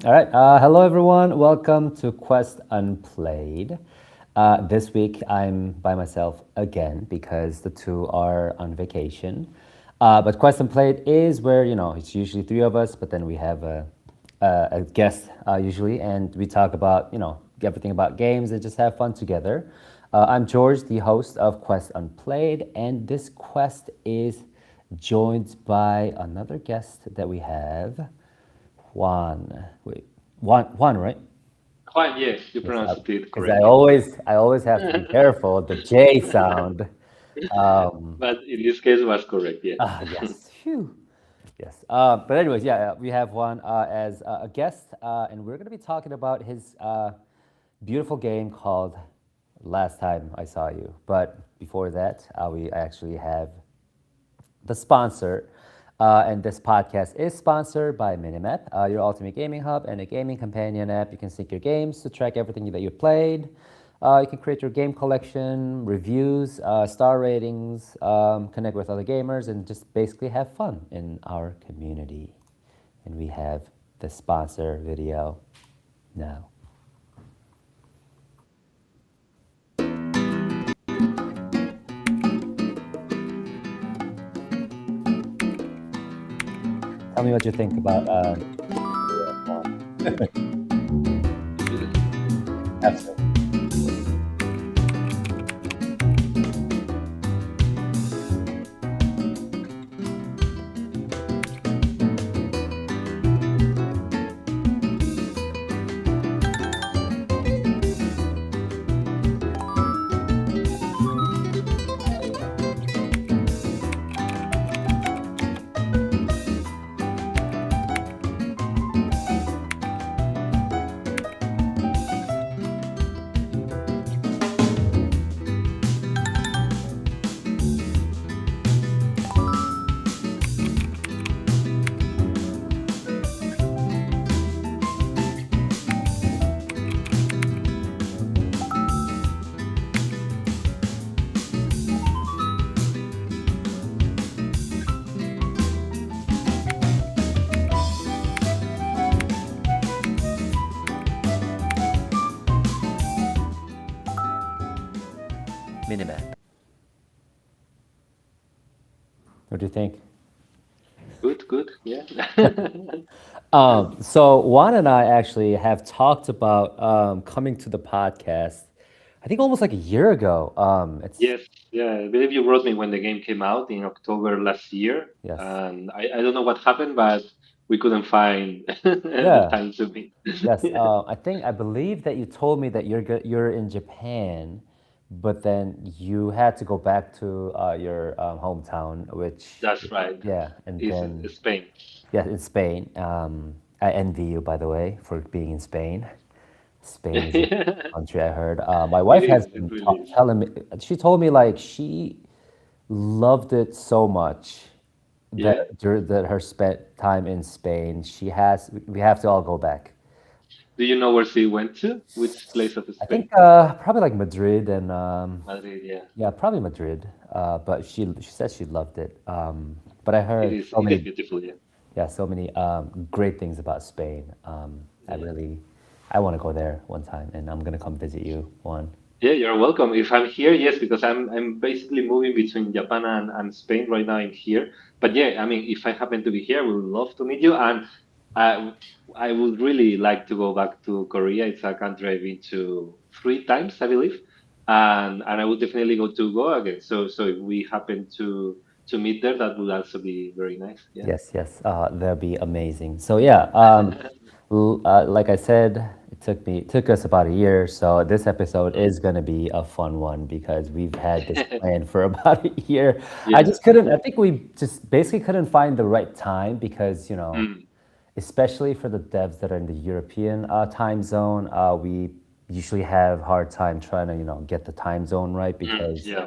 All right. Hello, everyone. Welcome to Quest Unplayed. This week, I'm by myself again because the two are on vacation. But Quest Unplayed is where, it's usually three of us, but then we have a guest usually, and we talk about, everything about games and just have fun together. I'm George, the host of Quest Unplayed, and this quest is joined by another guest that we have. Juan. Wait, Juan, right? Juan, yes, you Yes, pronounced it because I correctly. always, I always have to be careful the J sound. Um, But in this case, was correct. Yes. yes, phew, yes. But anyways, yeah, we have Juan as a guest, and we're gonna be talking about his beautiful game called "Last Time I Saw You." But before that, we actually have the sponsor. And this podcast is sponsored by Minimap, your ultimate gaming hub and a gaming companion app. You can sync your games to track everything that you played. You can create your game collection, reviews, star ratings, connect with other gamers, and just basically have fun in our community. And we have the sponsor video now. Tell me what you think about Juan. Absolutely. Minimap. What do you think? Good, good. Yeah. So Juan and I actually have talked about coming to the podcast. I think almost like a year ago. It's Yes. Yeah. I believe you wrote me when the game came out in October last year, yes, and I don't know what happened, but we couldn't find the yeah, time to meet. yes. I believe that you told me that you're in Japan, but then you had to go back to your hometown, which That's right. yeah, and It's then Spain. yeah, in Spain. I envy you, by the way, for being in Spain. Spain is a country I heard. My It wife has is. It been really is. telling me, she told me like she loved it so much Yeah. that her spent time in Spain. We have to all go back. Do you know where she went to? Which place of I think Spain? probably like Madrid and Madrid. Yeah. yeah, probably Madrid. But she said she loved it. But I It heard is. so It is many beautiful. Yeah. yeah so many great things about Spain. Yeah. I want to go there one time, and I'm gonna come visit you one. Yeah, you're welcome. If I'm here, yes, because I'm basically moving between Japan and Spain right now. I'm here, but yeah, I mean, if I happen to be here, I would love to meet you, and I I would really like to go back to Korea. It's a country I've been to three times, I believe, and I would definitely go again. So if we happen to meet there, that would also be very nice. Yeah. Yes, yes, that'd be amazing. So yeah, like I said, it took us about a year. So this episode is gonna be a fun one because we've had this plan for about a year. I Yeah. just couldn't. I think we just basically couldn't find the right time because Mm. especially for the devs that are in the European time zone, we usually have hard time trying to get the time zone right because Yeah.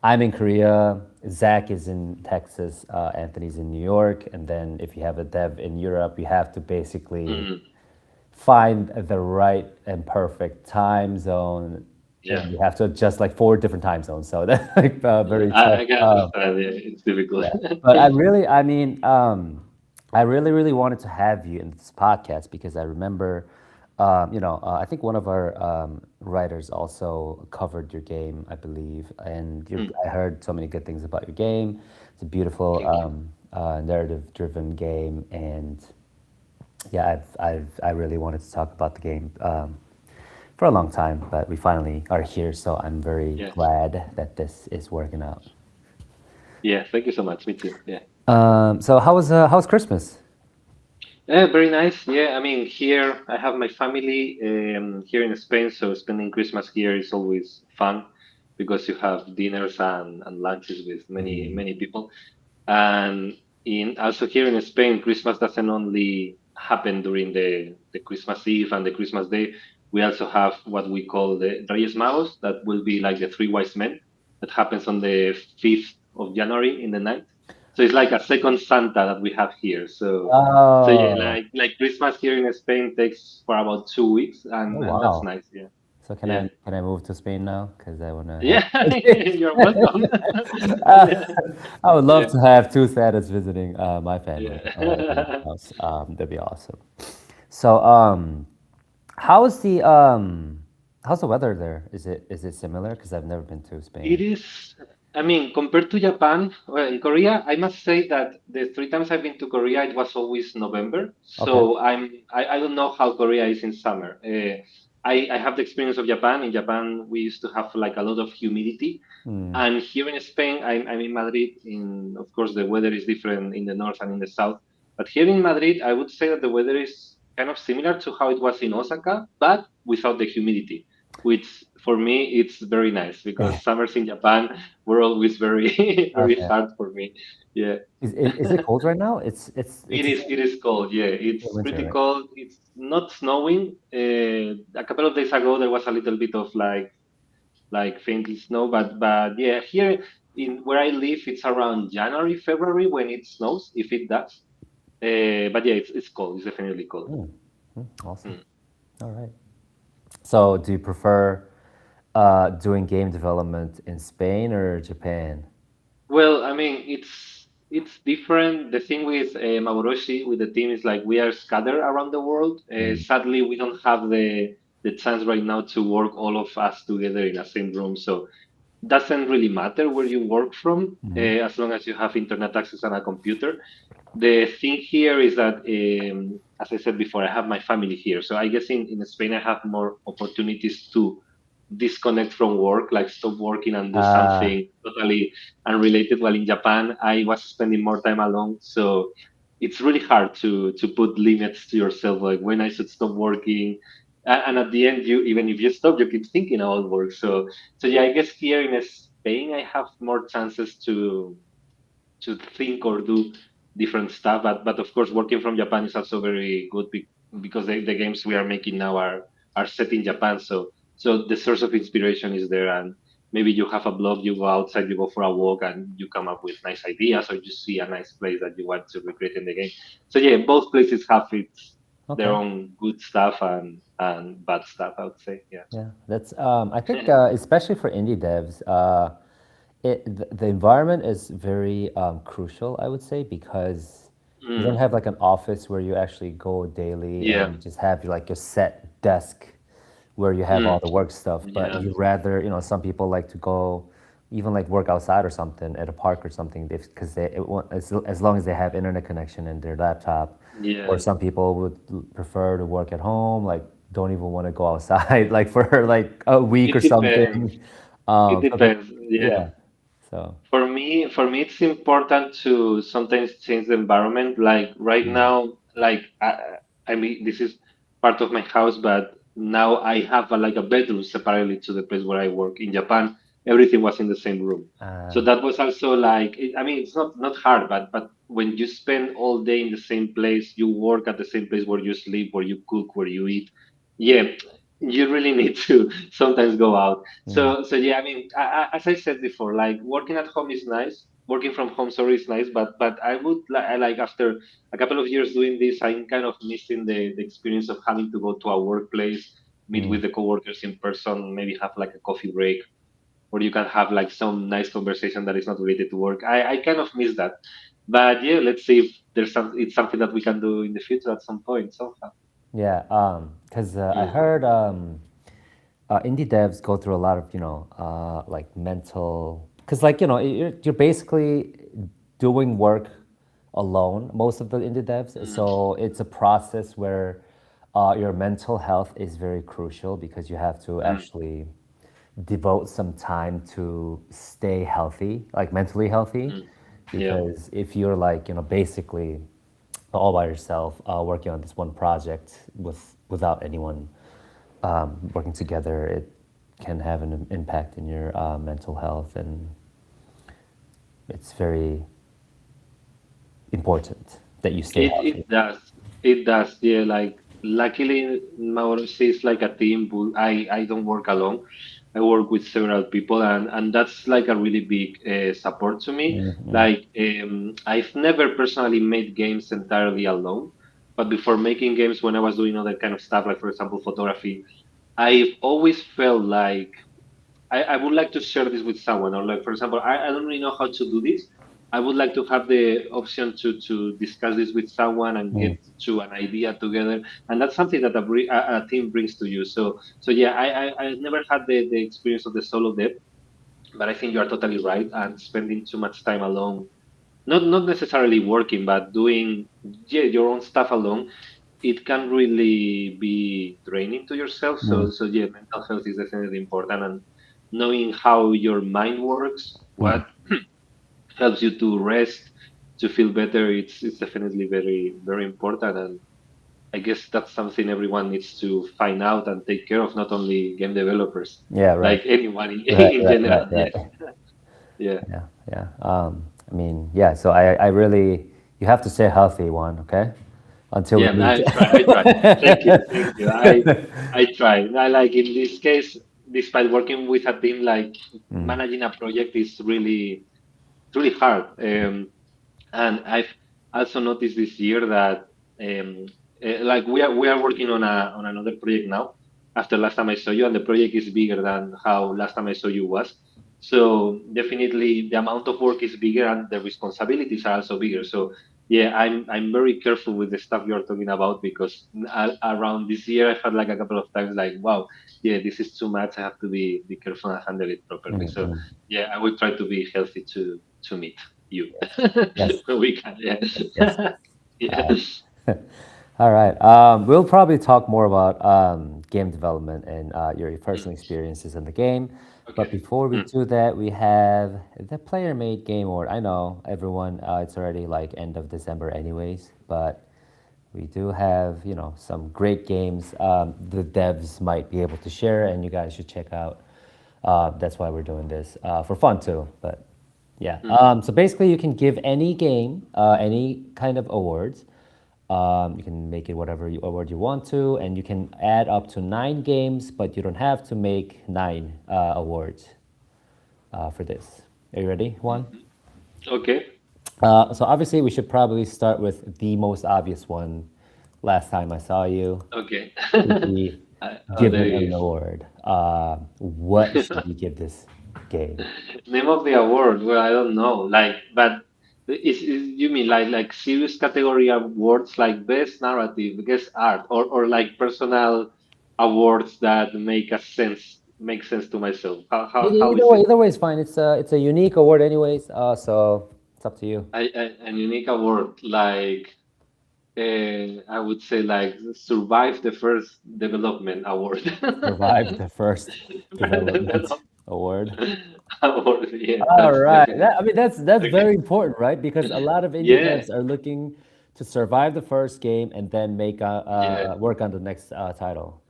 I'm in Korea, Zach is in Texas, Anthony's in New York, and then if you have a dev in Europe, you have to basically Mm. find the right and perfect time zone, Yeah. and you have to adjust like four different time zones. So that's like Yeah. very I, tough. I can understand. Yeah, it's difficult. Yeah, but I mean, I really, really wanted to have you in this podcast because I remember, I think one of our writers also covered your game, I believe, and Mm, I heard so many good things about your game. It's a beautiful thank you. narrative-driven game, and yeah, I really wanted to talk about the game for a long time, but we finally are here, so I'm very Yes. glad that this is working out. Yeah, thank you so much. Me too. Yeah. So how was Christmas? Yeah, very nice. Yeah, I mean, here I have my family here in Spain, so spending Christmas here is always fun because you have dinners and lunches with Mm. many people. And in also here in Spain, Christmas doesn't only happen during the Christmas Eve and the Christmas Day. We also have what we call the Reyes Magos, that will be like the three wise men, that happens on the 5th of January in the night. So it's like a second Santa that we have here. So yeah, Oh, like Christmas here in Spain takes for about 2 weeks, oh and that's wow. nice. Yeah, So yeah, can I move to Spain now? Because I want to have. yeah. You're welcome. Uh, Yeah, I would love yeah, to have two Santas visiting my family in yeah. my house. That'd be awesome. So, how's the how's the weather there? Is it similar? Because I've never been to It Spain. is, I mean, compared to Japan, well, in Korea, I must say that the three times I've been to Korea, it was always November. Okay. So I don't know how Korea is in summer. I have the experience of Japan. In Japan, we used to have like a lot of humidity. Mm. And here in Spain, I'm in Madrid. Of course, the weather is different in the north and in the south. But here in Madrid, I would say that the weather is kind of similar to how it was in Osaka, but without the humidity, which for me it's very nice because summers in Japan were always very very Okay. hard for me. Yeah. Is it cold right now? It It's is. It is cold. Yeah, still it's winter, pretty right? cold. It's not snowing. A couple of days ago, there was a little bit of like faintly snow, but yeah, here in where I live, it's around January, February when it snows, if it does. But yeah, it's cold. It's definitely cold. Mm. Awesome. Mm. All right. So, do you prefer doing game development in Spain or Japan? Well, I mean, it's different. The thing with Maboroshi, with the team, is like we are scattered around the world. Mm. Sadly, we don't have the chance right now to work all of us together in the same room. So doesn't really matter where you work from, Mhm. as long as you have internet access and a computer. The thing here is that, as I said before, I have my family here. So I guess in Spain, I have more opportunities to disconnect from work, like stop working and do Uh, something totally unrelated. While in Japan, I was spending more time alone. So it's really hard to put limits to yourself, like when I should stop working. And at the end, you even if you stop, you keep thinking about work. So yeah, I guess here in Spain, I have more chances to think or do different stuff. But of course, working from Japan is also very good because the games we are making now are set in Japan. So the source of inspiration is there, and maybe you have a blog, you go outside, you go for a walk, and you come up with nice ideas, or you see a nice place that you want to recreate in the game. So yeah, both places have their okay. own good stuff and bad stuff. I would say, yeah. Yeah, that's I think especially for indie devs, the environment is very crucial, I would say, because you don't Mm, have like an office where you actually go daily and yeah. you just have like your set desk where you have all Mm, the work stuff, but yeah. you rather, some people like to go even like work outside or something at a park or something because as long as they have internet connection in their laptop, or Yeah. some people would prefer to work at home, like don't even want to go outside like for like a week or It depends. something. It So that, depends. Yeah. yeah. So, For me, it's important to sometimes change the environment. Like right mm, now, like I mean, this is part of my house, but now I have like a bedroom separately to the place where I work. In Japan, everything was in the same room, so uh, that was also like, I mean, it's not hard, but when you spend all day in the same place, you work at the same place where you sleep, where you cook, where you eat. Yeah, you really need to sometimes go out. mm, So yeah, I mean, as I said before, like working at home is nice. Working from home, sorry, is nice, but I would like after a couple of years doing this, I'm kind of missing the experience of having to go to a workplace, meet mm, with the coworkers in person, maybe have like a coffee break, or you can have like some nice conversation that is not related to work. I kind of miss that. But yeah, let's see if it's something that we can do in the future at some point somehow. Yeah, because I Mm, heard indie devs go through a lot of, like mental, because like, you're basically doing work alone, most of the indie devs. mm, So it's a process where your mental health is very crucial because you have to mm, actually devote some time to stay healthy, like mentally healthy. mm. Yeah. Because if you're like, basically all by yourself, working on this one project without anyone working together, it can have an impact in your mental health, and it's very important that you stay healthy. It does. It does. Yeah. Like luckily, Mauro is like a team. But I don't work alone. I work with several people, and that's like a really big support to me. Mm-hmm. Like I've never personally made games entirely alone, but before making games, when I was doing other kind of stuff, like for example photography, I've always felt like I would like to share this with someone, or like for example, I don't really know how to do this. I would like to have the option to discuss this with someone and get to an idea together, and that's something that a team brings to you. So yeah, I never had the experience of the solo dev, but I think you are totally right. And spending too much time alone, not necessarily working, but doing yeah your own stuff alone, it can really be draining to yourself. So yeah, mental health is definitely important, and knowing how your mind works, Mm-hmm. what helps you to rest, to feel better, it's definitely very important. And I guess that's something everyone needs to find out and take care of, not only game developers, Yeah, right, like anyone in, right, in right, right, general. right. Yes, yeah. Yeah, yeah. I mean, yeah. So I really, you have to stay healthy, Juan. Okay, until we Yeah, meet. I try. I try. Thank you. Thank you. I try. I like in this case, despite working with a team, like Mm, managing a project is really hard. And I've also noticed this year that um, like we are working on another project now. After last time I saw you, and the project is bigger than how last time I saw you was. So definitely the amount of work is bigger and the responsibilities are also bigger. So yeah, I'm very careful with the stuff you're talking about, because around this year I've had like a couple of times like, wow, yeah, this is too much. I have to be careful and handle it properly. mm, So mm. yeah, I will try to be healthy to meet you Yes, when we can. Yeah. yes, yes. Yeah. All right. We'll probably talk more about game development and your Mm. personal experiences in the game. But Okay. before we Mm. do that, we have the player-made game award. I know everyone, it's already like end of December anyways, but we do have, some great games the devs might be able to share, and you guys should check out. That's why we're doing this for fun too. But yeah, Mm. so basically, you can give any game any kind of awards. You can make it whatever award you want to, and you can add up to 9 games, but you don't have to make 9 awards for this. Are you ready? One. Mhm. Okay. So obviously, we should probably start with the most obvious one. Last time I saw you, Okay. should be Oh, there given it an is. award. What should we give this game? Name of the award? Well, I don't know. Like, but you mean like serious category awards like best narrative, best art, or like personal awards that make sense to myself? How is it? Either way is fine. It's a unique award, anyways. So it's up to you. An unique award like. I would say like survive the first development award. Survive the first development Develop- award. award. Yeah, All that's right. definitely I mean, that's okay. very important, right? Because a lot of indie Yeah, devs are looking to survive the first game and then make yeah. work on the next title.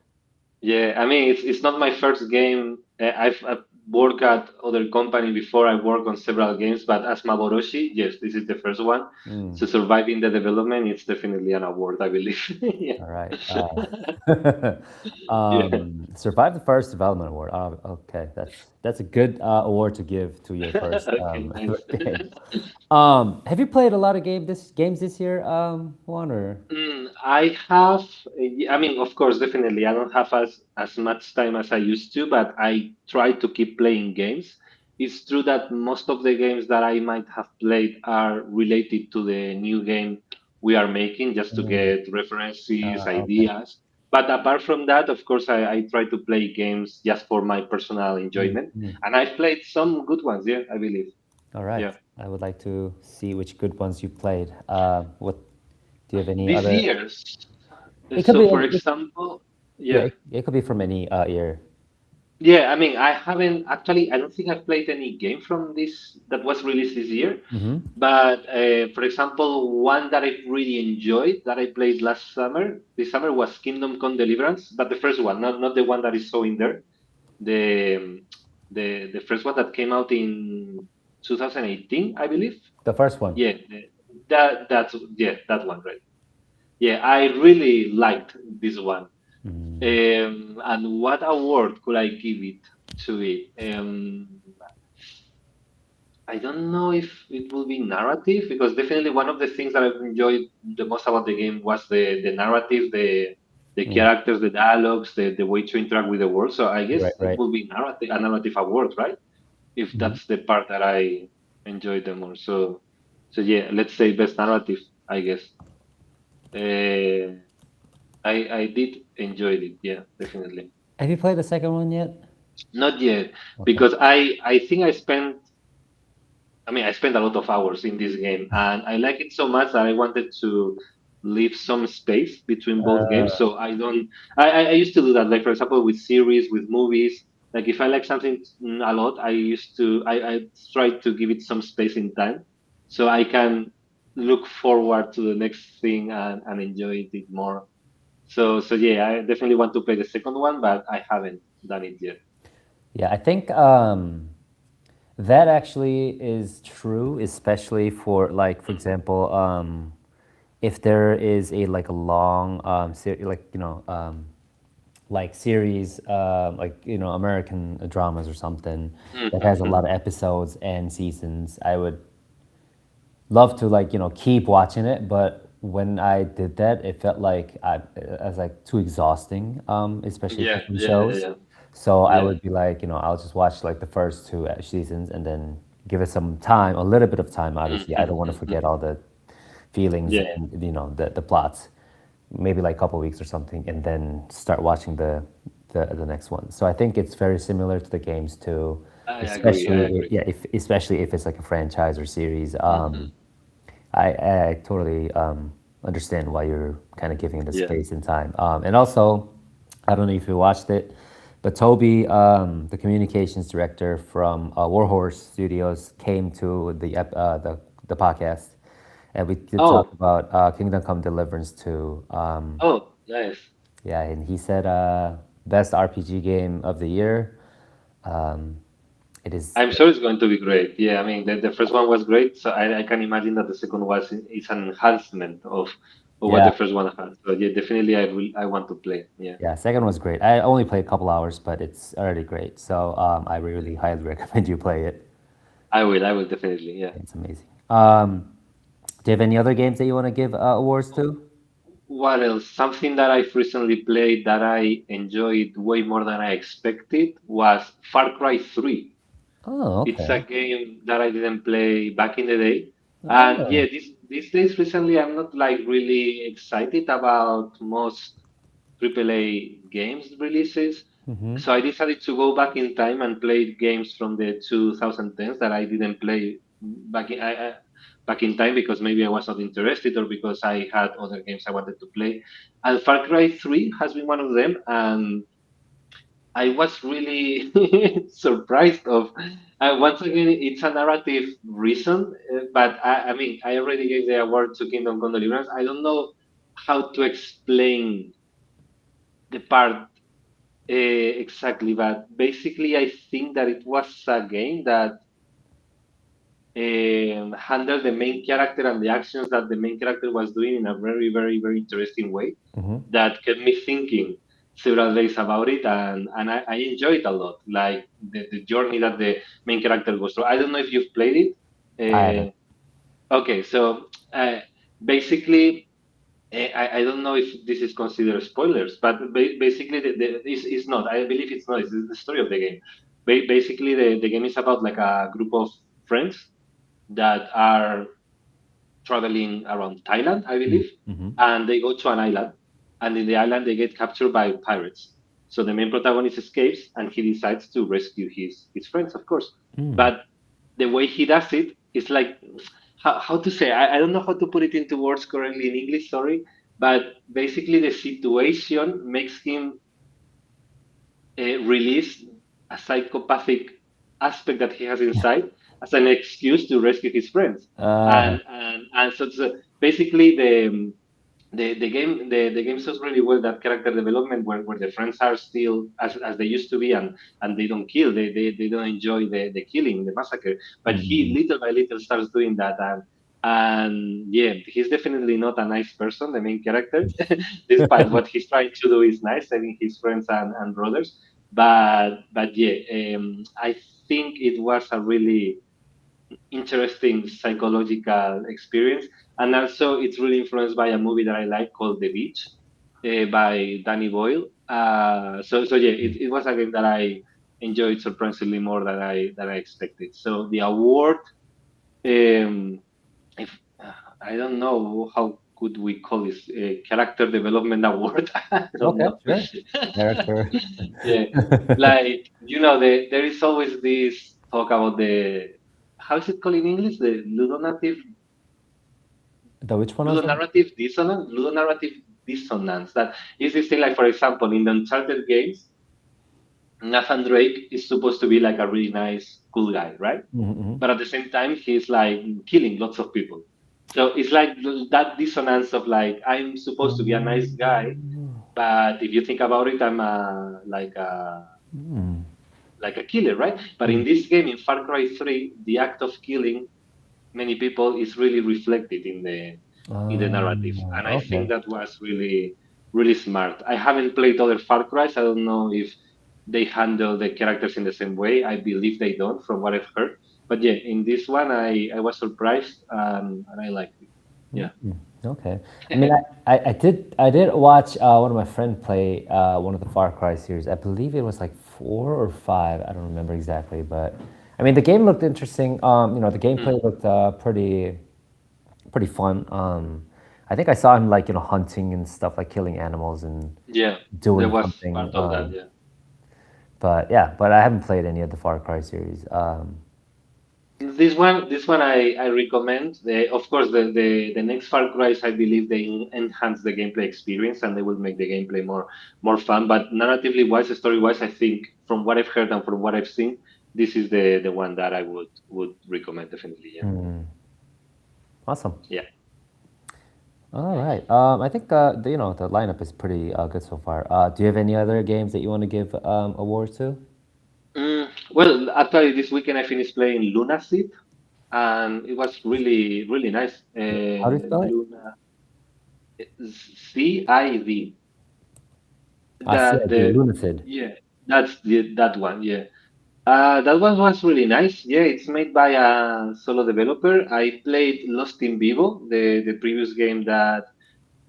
Yeah, I mean, it's not my first game. I've worked at other company before. I worked on several games, but as Maboroshi, yes, this is the first one. Mm. So surviving the development, it's definitely an award, I believe. Yeah. All right. Yeah. Survive the first development award. Okay, that's a good award to give to your first Okay, nice. game. Have you played a lot of games this year, Juan? Or I have, I mean, of course, definitely. I don't have as much time as I used to, but I try to keep playing games. it's true that most of the games that I might have played are related to the new game we are making, just to Mm, get references, okay. ideas. But apart from that, of course, I try to play games just for my personal Mm, enjoyment. mm. And I've played some good ones, yeah, I believe. All right. Yeah. I would like to see which good ones you played. What do you have any These other? years, It could so be. for example, Yeah, yeah. it could be from any year. Yeah, I mean, I haven't actually, I don't think I've played any game from this that was released this year. Mm-hmm. But for example, one that I really enjoyed that I played last summer, this summer was Kingdom Come Deliverance, but the first one, not the one that is showing there. The the first one that came out in 2018, I believe. The first one. Yeah, that's yeah, that one, right? Yeah, I really liked this one. Mm. And what award could I give it to it? I don't know if it will be narrative because definitely one of the things that I've enjoyed the most about the game was the narrative, the Mm. characters, the dialogues, the way to interact with the world. So I guess Right, it right. will be narrative, a narrative award, right? If Mm-hmm. that's the part that I enjoyed the most. So yeah, let's say best narrative, I guess. Uh, I did enjoy it. Yeah, definitely. Have you played the second one yet? Not yet Okay. because I think I spent a lot of hours in this game, and I like it so much that I wanted to leave some space between both games. Uh, So I don't. I used to do that. Like for example, with series, with movies. Like if I like something a lot, I used to. I try to give it some space in time, so I can look forward to the next thing and enjoy it more. So yeah, I definitely want to play the second one, but I haven't done it yet. yeah, I think that actually is true, especially for like, for example, if there is a like a long like like series, like American dramas or something that has a Mm-hmm. lot of episodes and seasons. I would love to like keep watching it, but when I did that, it felt like I was like too exhausting, especially for Yeah, some yeah, yeah, shows. yeah, So I yeah. would be like, I'll just watch like the first two seasons and then give it some time, a little bit of time. Obviously, I Mm-hmm, don't want to mm-hmm. forget all the feelings Yeah, and the plots. Maybe like a couple weeks or something, and then start watching the next one. So I think it's very similar to the games too, I agree. I especially agree. yeah, if especially if it's like a franchise or series. Mm-hmm. I totally understand why you're kind of giving it a Yeah. space and time. And also, I don't know if you watched it, but Toby, the communications director from Warhorse Studios, came to the podcast, and we did talk Oh, about Kingdom Come Deliverance too. oh, nice. Yeah, and he said best RPG game of the year. Um, it is. I'm sure it's going to be great. Yeah, I mean, the first one was great, so I can imagine that the second was is an enhancement of what Yeah, the first one had. So yeah, definitely I want to play. Yeah, yeah. Second was great. I only played a couple hours, but it's already great. So I really highly recommend you play it. I will. I will definitely. Yeah. It's amazing. Do you have any other games that you want to give awards to? What else? Something that I've recently played that I enjoyed way more than I expected was Far Cry 3. Oh, It's a okay. game that I didn't play back in the day. And yeah, Oh. these days recently I'm not like really excited about most AAA games releases. Mm-hmm. So I decided to go back in time and play games from the 2010s that I didn't play back in time because maybe I was not interested or because I had other games I wanted to play. And Far Cry 3 has been one of them, and I was really surprised of. Once again, it's a narrative reason, but I mean, I already gave the award to Kingdom Come Deliverance. I don't know how to explain the part exactly, but basically, I think that it was a game that handled the main character and the actions that the main character was doing in a very, very, very interesting way Mm-hmm. that kept me thinking several days about it, and I enjoyed it a lot, like the journey that the main character goes through. I don't know if you've played it. I haven't. Okay, so basically, I don't know if this is considered spoilers, but basically, it's not. I believe it's not. It's the story of the game. basically the game is about like a group of friends that are traveling around Thailand, I believe, Mm-hmm. and they go to an island, and in the island they get captured by pirates. So the main protagonist escapes, and he decides to rescue his friends, of course. Mm. But the way he does it is like how to say I don't know how to put it into words correctly in English, sorry, but basically the situation makes him release a psychopathic aspect that he has inside as an excuse to rescue his friends. Uh, And so basically the game shows really well that character development where the friends are still as they used to be, and they don't kill, they don't enjoy the killing, the massacre, but he mm. little by little starts doing that. And yeah, he's definitely not a nice person, the main character, despite what he's trying to do is nice, saving his friends and brothers. But yeah, I think it was a really interesting psychological experience. And also, it's really influenced by a movie that I like called The Beach by Danny Boyle. So yeah, it was a game that I enjoyed surprisingly more than I expected. So the award, um, if I don't know how could we call this character development award. I don't Okay, know. sure. Character. Yeah, like there is always this talk about the how is it called in English? The The which one was that? ludonarrative dissonance. That is this thing like, for example, in the Uncharted games, Nathan Drake is supposed to be like a really nice, cool guy, right? Mm-hmm. But at the same time, he's like killing lots of people. So it's like that dissonance of like I'm supposed to be a nice guy, but if you think about it, I'm Mm. like a killer, right? But in Mm. this game, in Far Cry 3, the act of killing many people is really reflected in the narrative, and I think Okay. that was really really smart. I haven't played other Far Cries. I don't know if they handle the characters in the same way. I believe they don't, from what I've heard. But yeah, in this one, I was surprised, and I liked it. Yeah. Mm. Okay. I mean, I did watch one of my friend play one of the Far Cry series. I believe it was like 4 or 5. I don't remember exactly, but I mean, the game looked interesting. The gameplay Mm. looked pretty fun. I think I saw him like hunting and stuff, like killing animals and Yeah, there doing was something. part of that. Yeah. But yeah, but I haven't played any of the Far Cry series. This one I recommend. Of course, the next Far Cry's, I believe they enhance the gameplay experience and they will make the gameplay more fun. But narratively wise, story wise, I think from what I've heard and from what I've seen, this is the one that I would recommend definitely. Yeah, Hmm, awesome. yeah. All right. I think the lineup is pretty good so far. Do you have any other games that you want to give awards to? Well, actually, this weekend I finished playing Lunacy, and it was really really nice. How do you spell it? Luna CID. That CID, the Lunacid. Yeah, that one. Yeah. That one was really nice. Yeah, it's made by a solo developer. I played Lost in Vivo, the previous game that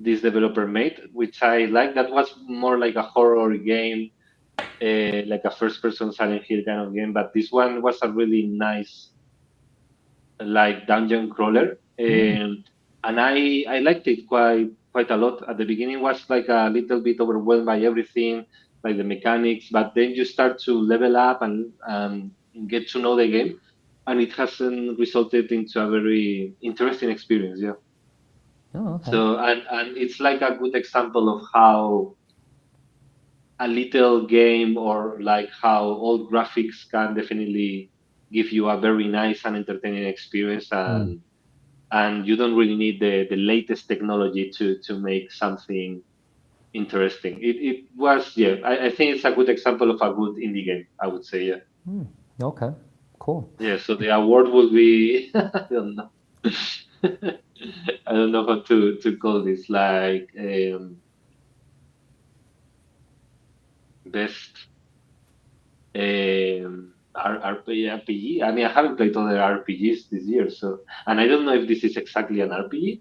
this developer made, which I like. That was more like a horror game, like a first-person Silent Hill kind of game. But this one was a really nice, like dungeon crawler, Hmm. and I liked it quite a lot. At the beginning, was like a little bit overwhelmed by everything, like the mechanics, but then you start to level up and get to know the game, and it has resulted into a very interesting experience. Yeah. Oh, okay. So and it's like a good example of how a little game or like how old graphics can definitely give you a very nice and entertaining experience, Hmm. and you don't really need the latest technology to make something interesting. It was, yeah, I think it's a good example of a good indie game, I would say, yeah. Hmm. Okay. Cool. Yeah, so the award will be I don't know. I don't know how to call this, like best RPG. I mean, I haven't played other RPGs this year, so, and I don't know if this is exactly an RPG.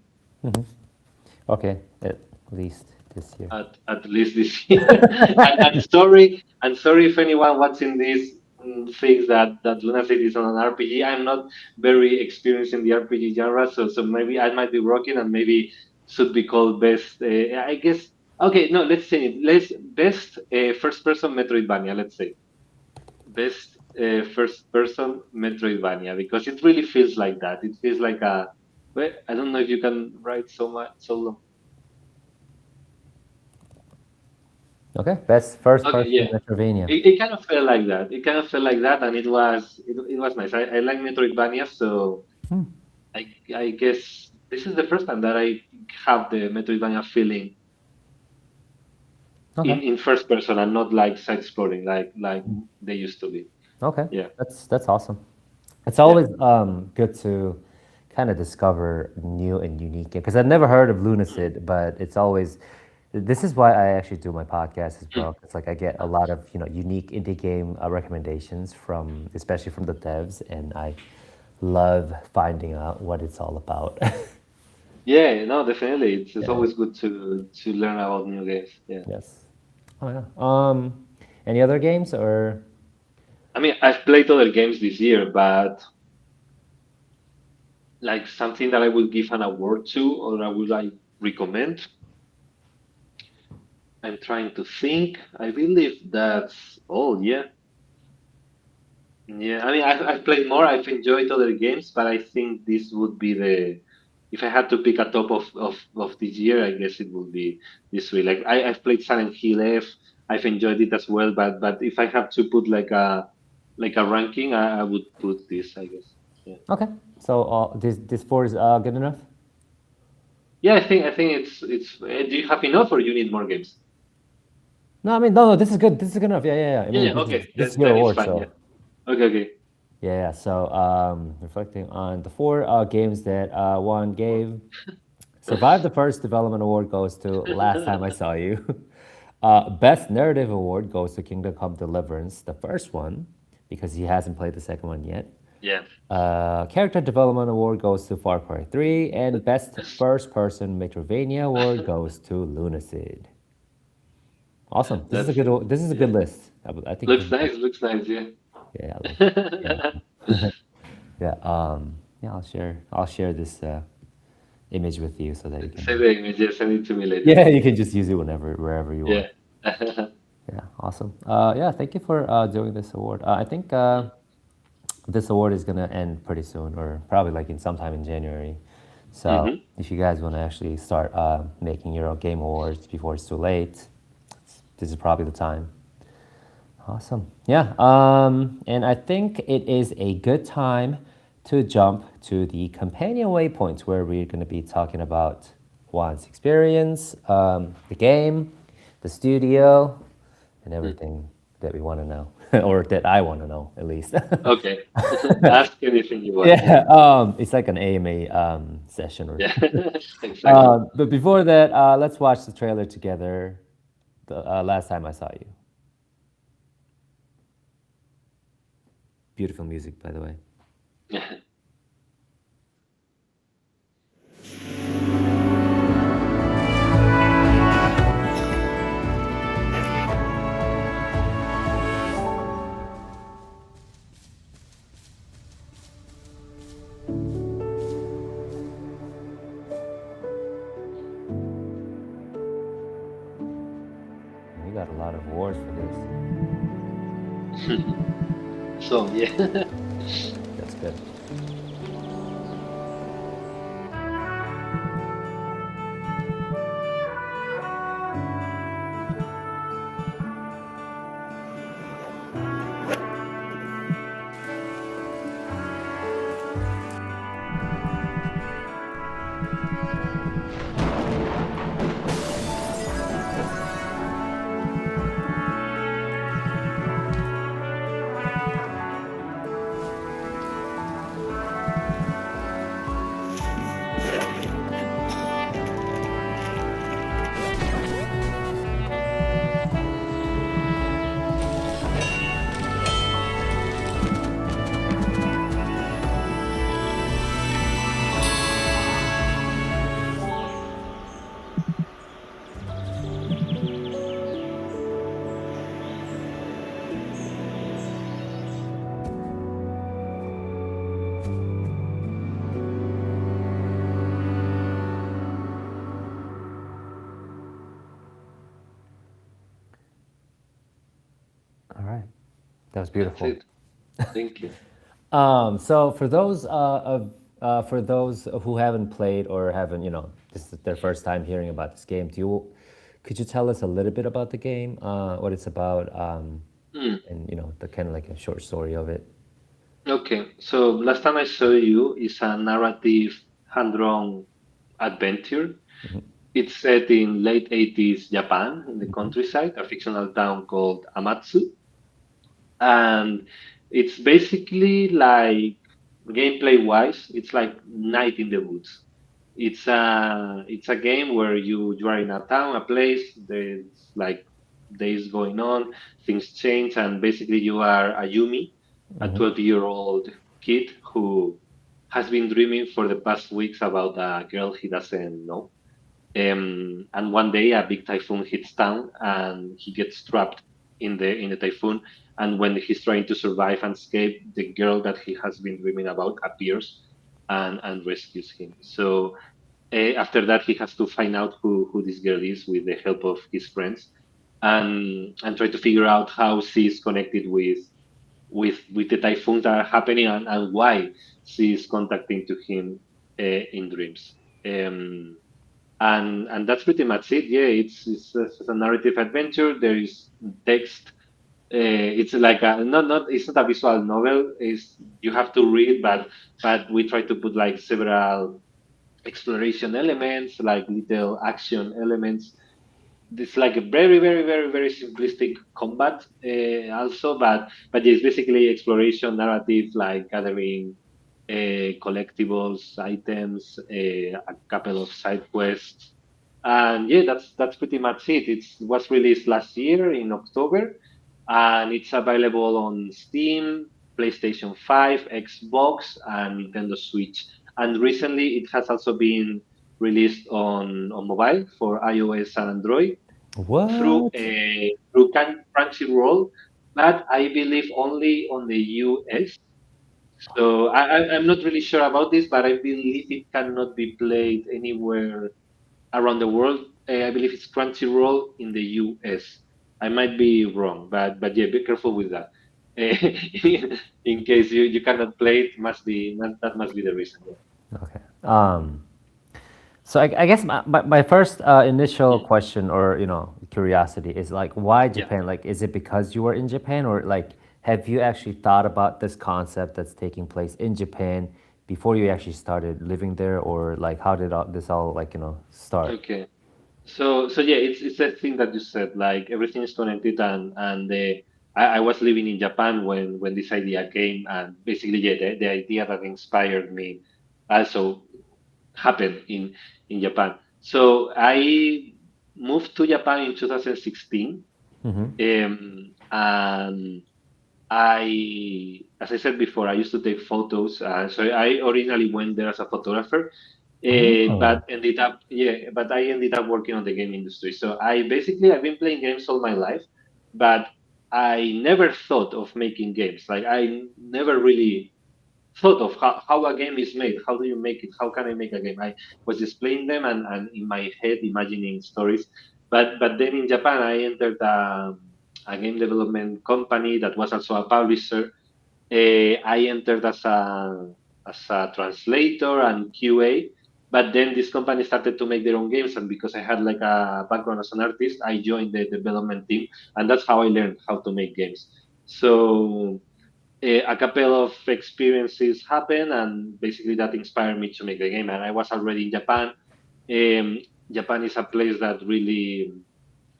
Okay. At least this year. At least this year. And sorry if anyone watching this thinks that Luna City is on an RPG. I'm not very experienced in the RPG genre, so maybe I might be rocking, and maybe should be called best. I guess. Okay, no, let's say it. Let's best first person Metroidvania. Let's say best first person Metroidvania because it really feels like that. It feels like a. Well, I don't know if you can write so long. Okay, best first Okay, person yeah. Metrovania. It kind of felt like that. It kind of felt like that, and it was nice. I like Metroidvania, so Hmm. I guess this is the first time that I have the Metroidvania feeling Okay. in first person and not like side scrolling like they used to be. Okay. Yeah, That's awesome. It's yeah. always good to kind of discover new and unique because I've never heard of Lunacid, but it's always this is why I actually do my podcast as well. It's like I get a lot of unique indie game recommendations from especially from the devs, and I love finding out what it's all about. Yeah, no, definitely. It's Yeah. always good to learn about new games. Yeah. Yes. Oh yeah. Any other games or? I mean, I've played other games this year, but like something that I would give an award to or I would like recommend. I'm trying to think. I believe that's all. Yeah. Yeah, I mean, I've played more. I've enjoyed other games, but I think this would be the. If I had to pick a top of this year, I guess it would be this three. Like I've played Silent Hill F. I've enjoyed it as well, but if I have to put like a ranking, I would put this, I guess. Yeah. Okay. So this four is good enough. Yeah, I think it's. Do you have enough, or you need more games? No, I mean no, no. This is good. This is good enough. Yeah, yeah, yeah. I Yeah, mean yeah. Okay, this is your then it's award, fine. Yeah. so Okay, okay. yeah, yeah. So reflecting on the four games that Juan gave, Survive the First Development Award goes to Last Time I Saw You. Best Narrative Award goes to Kingdom Come Deliverance, the first one, because he hasn't played the second one yet. Yeah, Character Development Award goes to Far Cry 3, and Best First Person Metroidvania Award goes to Lunacid. Awesome. This is a that's good. it. This is a good Yeah, list. I think. looks nice. Looks nice. Yeah. Yeah, I like it. Yeah, yeah. Yeah. I'll share this image with you so that you Send can. the image. Yeah, send it to me later. Yeah, you can just use it whenever, wherever you want. Yeah. Yeah, awesome. Yeah, thank you for doing this award. I think this award is gonna end pretty soon, or probably like in sometime in January. So Hmm. if you guys want to actually start making your own game awards before it's too late, this is probably the time. Awesome. Yeah. And I think it is a good time to jump to the companion waypoints where we're going to be talking about Juan's experience, the game, the studio, and everything that we want to know, or that I want to know at least. Okay. Ask anything you want. Yeah. Yeah. It's like an AMA session or. Yeah. Exactly. But before that, let's watch the trailer together. The last time I saw you. Beautiful music, by the way. Yeah. We got a lot of awards for this. So yeah. That's good. That was That's beautiful. it. Thank you. So for those who haven't played or haven't, this is their first time hearing about this game, could you tell us a little bit about the game, what it's about, Mm. and the kind of like a short story of it? Okay, so last time I saw you is a narrative hand-drawn adventure. It's set in late 80s Japan in the countryside, a fictional town called Amatsu. And it's basically like gameplay wise, it's like Night in the Woods. It's a game where you are in a town, a place, there's like days going on, things change, and basically you are a Yumi, a 12-year-old kid who has been dreaming for the past weeks about a girl he doesn't know. And one day a big typhoon hits town and he gets trapped in the typhoon. And when he's trying to survive and escape, the girl that he has been dreaming about appears and rescues him. So after that, he has to find out who this girl is with the help of his friends, and try to figure out how she is connected with the typhoons that are happening, and why she is contacting to him in dreams. Um, and that's pretty much it. Yeah, it's a narrative adventure. There is text. It's like not it's not a visual novel. Is you have to read, but we try to put like several exploration elements, like little action elements. It's like a very simplistic combat also, but it's basically exploration narrative, like gathering collectibles, items, a couple of side quests, and yeah, that's pretty much it. It was released last year in October, and it's available on Steam, PlayStation 5, Xbox, and Nintendo Switch. And recently, it has also been released on mobile for iOS and Android What? through Crunchyroll, but I believe only on the US. So I'm not really sure about this, but I believe it cannot be played anywhere around the world. I believe it's Crunchyroll in the US. I might be wrong, but yeah, be careful with that. In case you cannot play it, that must be the reason. Yeah. Okay. So I guess my first initial Mm. question or curiosity is like, why Yeah. Japan? Like, is it because you were in Japan, or like have you actually thought about this concept that's taking place in Japan before you actually started living there, or like how did this all like start? Okay. So yeah, it's the thing that you said. Like everything is connected, I was living in Japan when this idea came, and basically yeah, the idea that inspired me also happened in Japan. So I moved to Japan in 2016, and as I said before, I used to take photos. So I originally went there as a photographer, Oh. but I ended up working on the game industry. So I've been playing games all my life, but I never thought of making games. Like I never really thought of how a game is made. How do you make it? How can I make a game? I was just playing them and in my head imagining stories. But then in Japan, I entered a game development company that was also a publisher. I entered as a translator and QA. But then this company started to make their own games, and because I had like a background as an artist, I joined the development team, and that's how I learned how to make games. So a couple of experiences happened, and basically that inspired me to make the game. And I was already in Japan. Um, Japan is a place that really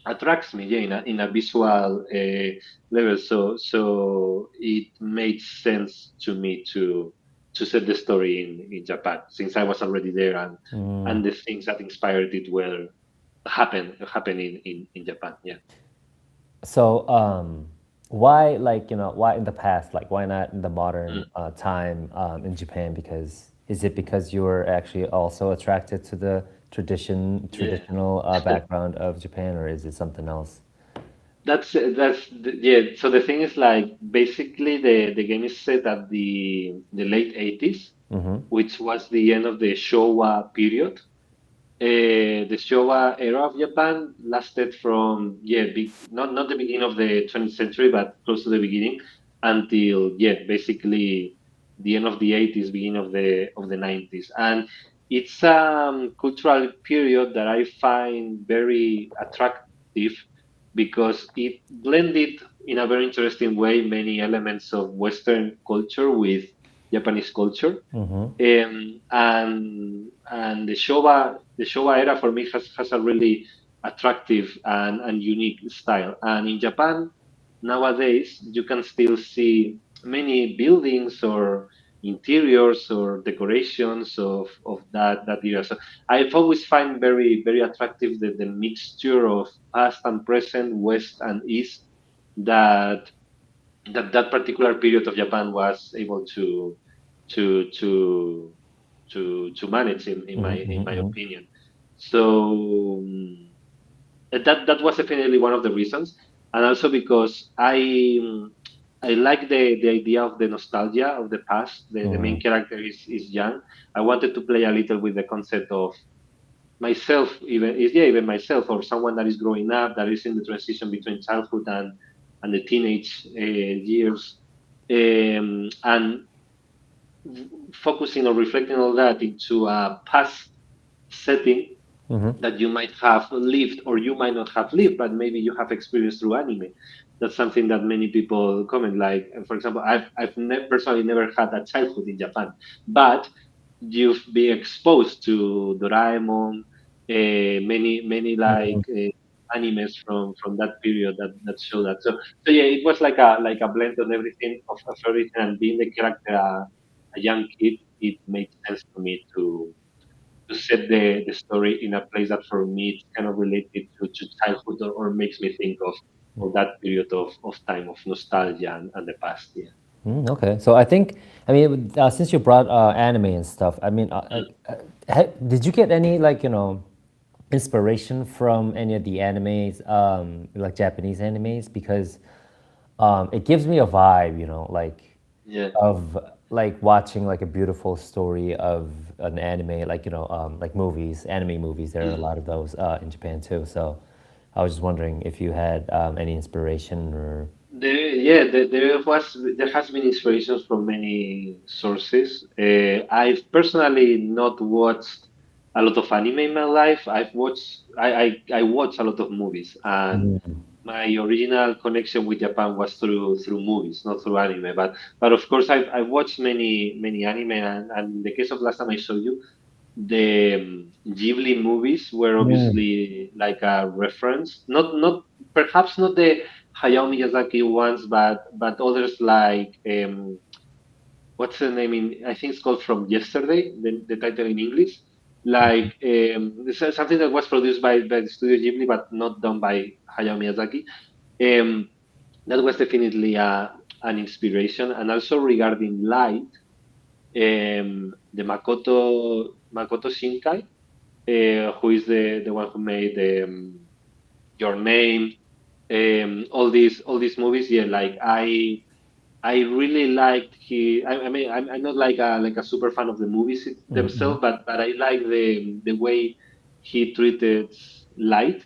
attracts me, yeah, in a visual level. So it made sense to me to set the story in Japan, since I was already there, and the things that inspired it were happen in Japan. Yeah. So, why, like, why in the past? Like, why not in the Mm. modern time in Japan? Because is it because you were actually also attracted to the Yeah. traditional background of Japan, or is it something else? Yeah. So the thing is, like, basically the game is set at the late 80s, which was the end of the Showa period. The Showa era of Japan lasted from, yeah, not the beginning of the 20th century, but close to the beginning. until basically the end of the 80s, beginning of the 90s. And it's a cultural period that I find very attractive because it blended in a very interesting way many elements of Western culture with Japanese culture. Mm-hmm. And the Showa era for me has a really attractive and unique style. And in Japan nowadays, you can still see many buildings or interiors or decorations of that era. So I've always find very attractive the mixture of past and present, West and East that that particular period of Japan was able to to to manage in my Mm-hmm. opinion. So that was definitely one of the reasons, and also because I like the idea of the nostalgia of the past. The Mm-hmm. main character is young. I wanted to play a little with the concept of myself, even myself or someone that is growing up, that is in the transition between childhood and the teenage years, and focusing or reflecting all that into a past setting Mm-hmm. that you might have lived or you might not have lived, but maybe you have experienced through anime. That's something that many people comment. Like, for example, personally never had a childhood in Japan, but you've been exposed to Doraemon, many Mm-hmm. animes from that period that show that. So yeah, it was like a blend of everything of everything, and being the character a young kid, it made sense to me to set the story in a place that for me it's kind of related to childhood or makes me think of that period of time of nostalgia and the past. Yeah. Okay, so I think, I mean, since you brought anime and stuff, I mean, did you get any like inspiration from any of the animes, like Japanese animes? Because it gives me a vibe, like Yeah. of like watching like a beautiful story of an anime, like like movies, anime movies. There are a Mm. lot of those in Japan too. So I was just wondering if you had any inspiration or. There has been inspirations from many sources. I've personally not watched a lot of anime in my life. I watch a lot of movies, and my original connection with Japan was through movies, not through anime. But of course, I've watched many anime, and in the case of last time I saw you, the Ghibli movies were Mm. obviously like a reference. Not perhaps not the Hayao Miyazaki ones, but others like what's the name in? I think it's called From Yesterday, the title in English. Like something that was produced by the Studio Ghibli, but not done by Hayao Miyazaki. Um, that was definitely an inspiration, and also regarding light, the Makoto Shinkai, who is the one who made Your Name, all these movies. Yeah, like I really liked I mean, I'm not like a super fan of the movies Mm-hmm. themselves, but I like the way he treated light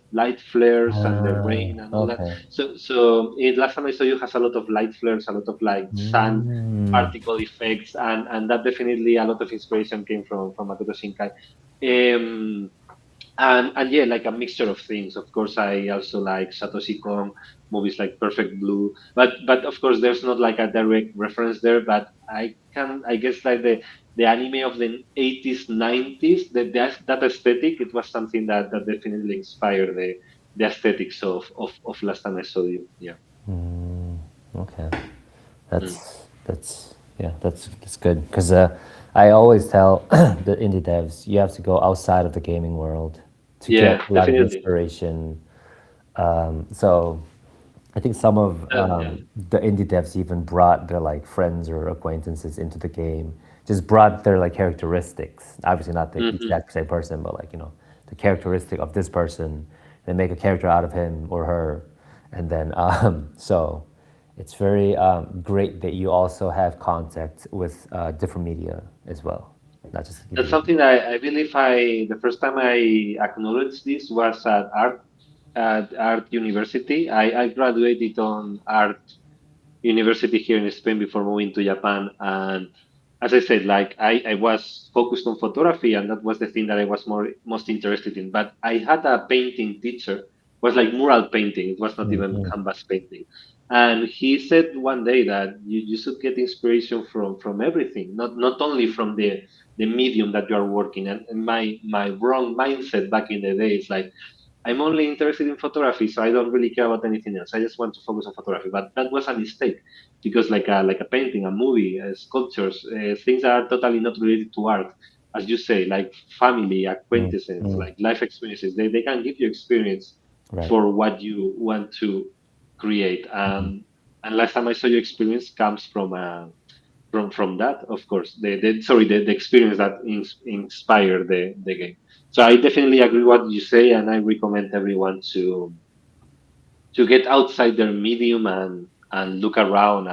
flares and the rain and all that. Okay. So last time I saw you has a lot of light flares, a lot of like sun Mm. particle effects, and that definitely a lot of inspiration came from Makoto Shinkai. Um, and yeah, like a mixture of things. Of course, I also like Satoshi Kon movies like Perfect Blue, but of course, there's not like a direct reference there. But I guess like the anime of the 80s, 90s, that aesthetic, it was something that definitely inspired the aesthetics of Last Time I Saw You. Yeah. Okay. Mm. That's yeah, that's good because I always tell the indie devs you have to go outside of the gaming world to get Yeah, a lot of definitely. inspiration. So I think some of Yeah. the indie devs even brought their like friends or acquaintances into the game, just brought their like characteristics. Obviously not the Hmm. exact same person, but like the characteristic of this person. They make a character out of him or her, and then so it's very great that you also have contact with different media as well, not just the That's video. something I believe the first time I acknowledged this was at art university. I graduated on art university here in Spain before moving to Japan. And as I said, like I was focused on photography, and that was the thing that I was most interested in. But I had a painting teacher, it was like mural painting. It was not even Mm-hmm. canvas painting. And he said one day that you should get inspiration from everything, not only from the medium that you are working. And my wrong mindset back in the day is like I'm only interested in photography, so I don't really care about anything else. I just want to focus on photography. But that was a mistake because, like a painting, a movie, sculptures, things that are totally not related to art, as you say, like family, acquaintances, Mm-hmm. like life experiences, they can give you experience Right. for what you want to create. Mm-hmm. And last time I saw your experience comes from that, of course, the experience that inspired the game. So I definitely agree what you say, and I recommend everyone to get outside their medium and look around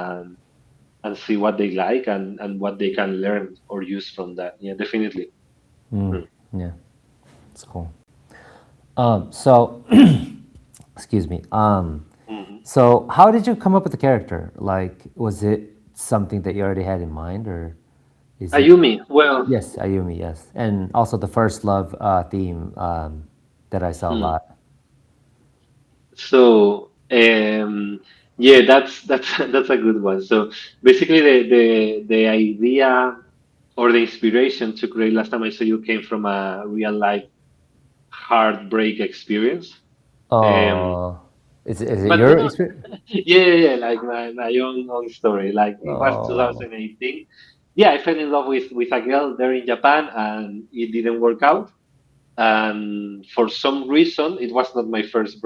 and see what they like and what they can learn or use from that. Yeah, definitely. Mm. Mm. Yeah, it's cool. So, excuse me. Mhm. So how did you come up with the character? Like, was it something that you already had in mind, or is it? Ayumi, well, Yes, Ayumi. Yes, and also the first love theme that I saw a hmm. lot. So yeah, that's that's a good one. So basically, the idea or the inspiration to create Last Time I Saw You came from a real life heartbreak experience. Um, Oh, is it but your no, experience? yeah, like my own story. Like it was Oh. 2018. Yeah, I fell in love with a girl there in Japan, and it didn't work out. And for some reason, it was not my first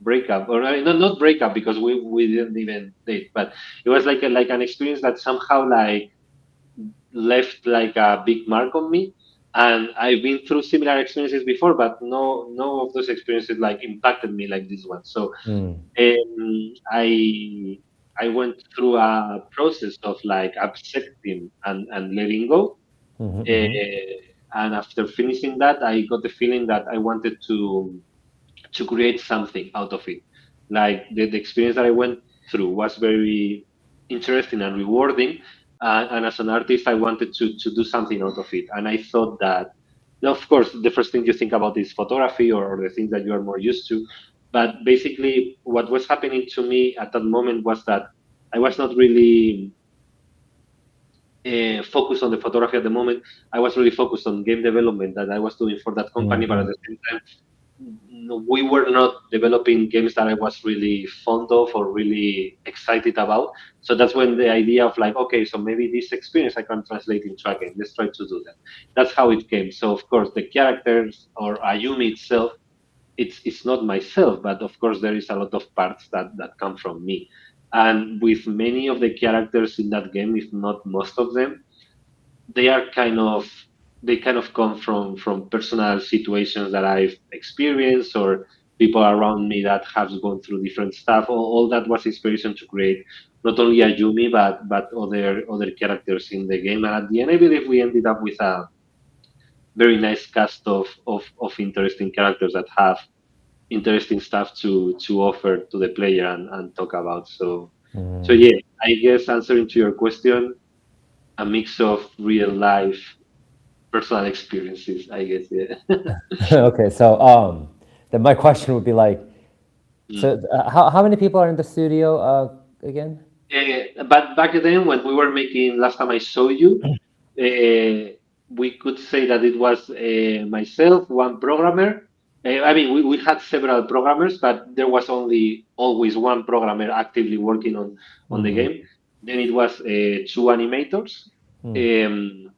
breakup, or not breakup because we didn't even date, but it was like an experience that somehow like left like a big mark on me. And I've been through similar experiences before, but no of those experiences like impacted me like this one. So Mm. I went through a process of like accepting and letting go. Mm-hmm, Uh, mm-hmm, and after finishing that, I got the feeling that I wanted to create something out of it. Like the experience that I went through was very interesting and rewarding. And as an artist, I wanted to do something out of it. And I thought that, now, of course, the first thing you think about is photography or the things that you are more used to. But basically, what was happening to me at that moment was that I was not really focused on the photography at the moment. I was really focused on game development that I was doing for that company, but at mm-hmm, the same time, we were not developing games that I was really fond of or really excited about. So that's when the idea of like, okay, so maybe this experience I can translate into a game. Let's try to do that. That's how it came. So of course, the characters or Ayumi itself, it's not myself, but of course there is a lot of parts that come from me. And with many of the characters in that game, if not most of them, they are they kind of come from personal situations that I've experienced or people around me that have gone through different stuff. All that was inspiration to create not only Ayumi but other characters in the game. And at the end, I believe we ended up with a very nice cast of interesting characters that have interesting stuff to offer to the player and talk about. So mm. yeah, I guess answering to your question, a mix of real life personal experiences, I guess. Yeah. Okay, so then my question would be like, Mm. so how many people are in the studio again? But back then, when we were making last time I saw you, we could say that it was myself, one programmer. I mean, we had several programmers, but there was only always one programmer actively working on the Mm-hmm. game. Then it was two animators,